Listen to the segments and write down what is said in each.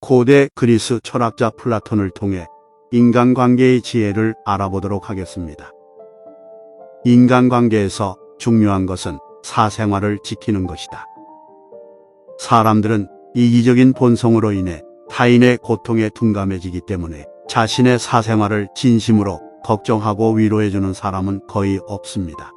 고대 그리스 철학자 플라톤을 통해 인간관계의 지혜를 알아보도록 하겠습니다. 인간관계에서 중요한 것은 사생활을 지키는 것이다. 사람들은 이기적인 본성으로 인해 타인의 고통에 둔감해지기 때문에 자신의 사생활을 진심으로 걱정하고 위로해주는 사람은 거의 없습니다.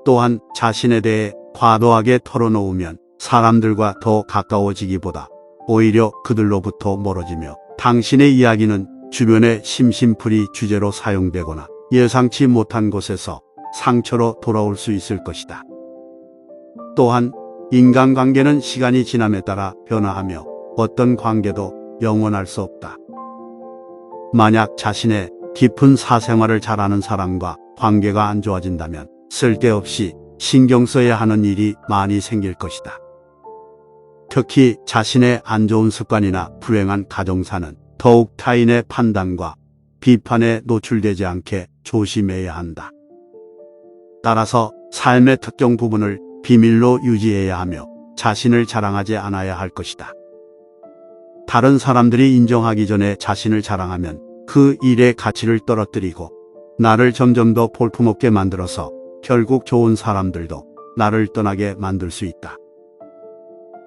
또한 자신에 대해 과도하게 털어놓으면 사람들과 더 가까워지기보다 오히려 그들로부터 멀어지며 당신의 이야기는 주변의 심심풀이 주제로 사용되거나 예상치 못한 곳에서 상처로 돌아올 수 있을 것이다. 또한 인간관계는 시간이 지남에 따라 변화하며 어떤 관계도 영원할 수 없다. 만약 자신의 깊은 사생활을 잘 아는 사람과 관계가 안 좋아진다면 쓸데없이 신경 써야 하는 일이 많이 생길 것이다. 특히 자신의 안 좋은 습관이나 불행한 가정사는 더욱 타인의 판단과 비판에 노출되지 않게 조심해야 한다. 따라서 삶의 특정 부분을 비밀로 유지해야 하며 자신을 자랑하지 않아야 할 것이다. 다른 사람들이 인정하기 전에 자신을 자랑하면 그 일의 가치를 떨어뜨리고 나를 점점 더 볼품없게 만들어서 결국 좋은 사람들도 나를 떠나게 만들 수 있다.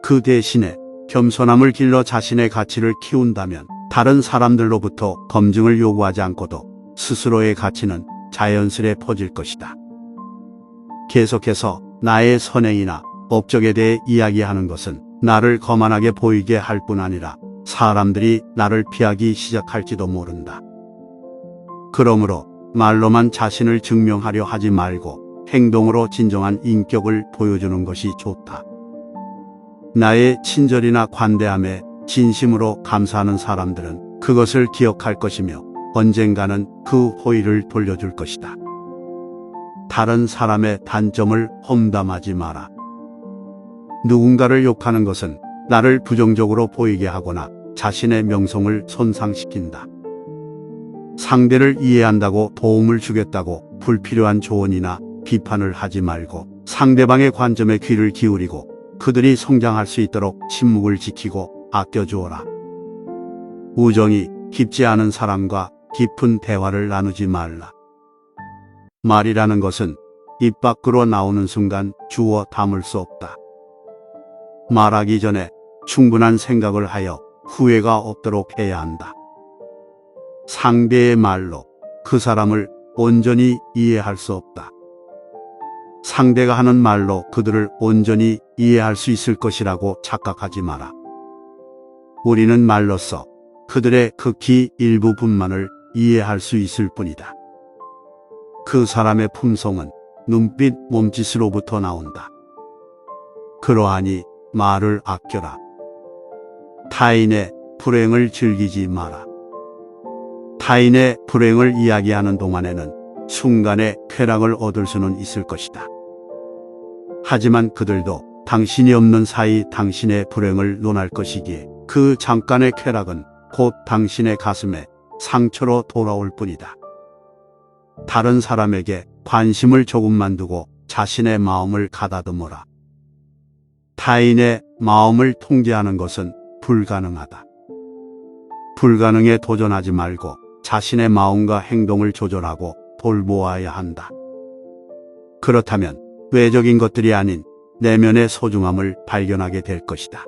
그 대신에 겸손함을 길러 자신의 가치를 키운다면 다른 사람들로부터 검증을 요구하지 않고도 스스로의 가치는 자연스레 퍼질 것이다. 계속해서 나의 선행이나 업적에 대해 이야기하는 것은 나를 거만하게 보이게 할 뿐 아니라 사람들이 나를 피하기 시작할지도 모른다. 그러므로 말로만 자신을 증명하려 하지 말고 행동으로 진정한 인격을 보여주는 것이 좋다. 나의 친절이나 관대함에 진심으로 감사하는 사람들은 그것을 기억할 것이며 언젠가는 그 호의를 돌려줄 것이다. 다른 사람의 단점을 험담하지 마라. 누군가를 욕하는 것은 나를 부정적으로 보이게 하거나 자신의 명성을 손상시킨다. 상대를 이해한다고 도움을 주겠다고 불필요한 조언이나 비판을 하지 말고 상대방의 관점에 귀를 기울이고 그들이 성장할 수 있도록 침묵을 지키고 아껴주어라. 우정이 깊지 않은 사람과 깊은 대화를 나누지 말라. 말이라는 것은 입 밖으로 나오는 순간 주워 담을 수 없다. 말하기 전에 충분한 생각을 하여 후회가 없도록 해야 한다. 상대의 말로 그 사람을 온전히 이해할 수 없다. 상대가 하는 말로 그들을 온전히 이해할 수 있을 것이라고 착각하지 마라. 우리는 말로써 그들의 극히 일부분만을 이해할 수 있을 뿐이다. 그 사람의 품성은 눈빛, 몸짓으로부터 나온다. 그러하니 말을 아껴라. 타인의 불행을 즐기지 마라. 타인의 불행을 이야기하는 동안에는 순간의 쾌락을 얻을 수는 있을 것이다. 하지만 그들도 당신이 없는 사이 당신의 불행을 논할 것이기에 그 잠깐의 쾌락은 곧 당신의 가슴에 상처로 돌아올 뿐이다. 다른 사람에게 관심을 조금만 두고 자신의 마음을 가다듬어라. 타인의 마음을 통제하는 것은 불가능하다. 불가능에 도전하지 말고 자신의 마음과 행동을 조절하고 돌보아야 한다. 그렇다면 외적인 것들이 아닌 내면의 소중함을 발견하게 될 것이다.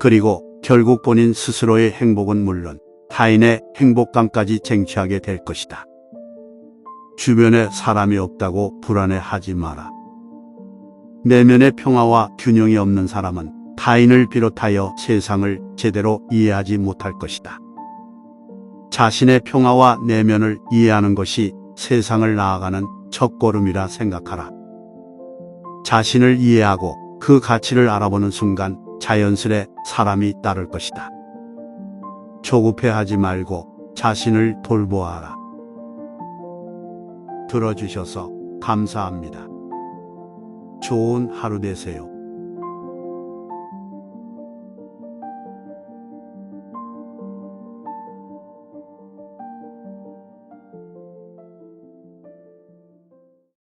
그리고 결국 본인 스스로의 행복은 물론 타인의 행복감까지 쟁취하게 될 것이다. 주변에 사람이 없다고 불안해하지 마라. 내면의 평화와 균형이 없는 사람은 타인을 비롯하여 세상을 제대로 이해하지 못할 것이다. 자신의 평화와 내면을 이해하는 것이 세상을 나아가는 첫걸음이라 생각하라. 자신을 이해하고 그 가치를 알아보는 순간 자연스레 사람이 따를 것이다. 조급해하지 말고 자신을 돌보아라. 들어주셔서 감사합니다. 좋은 하루 되세요.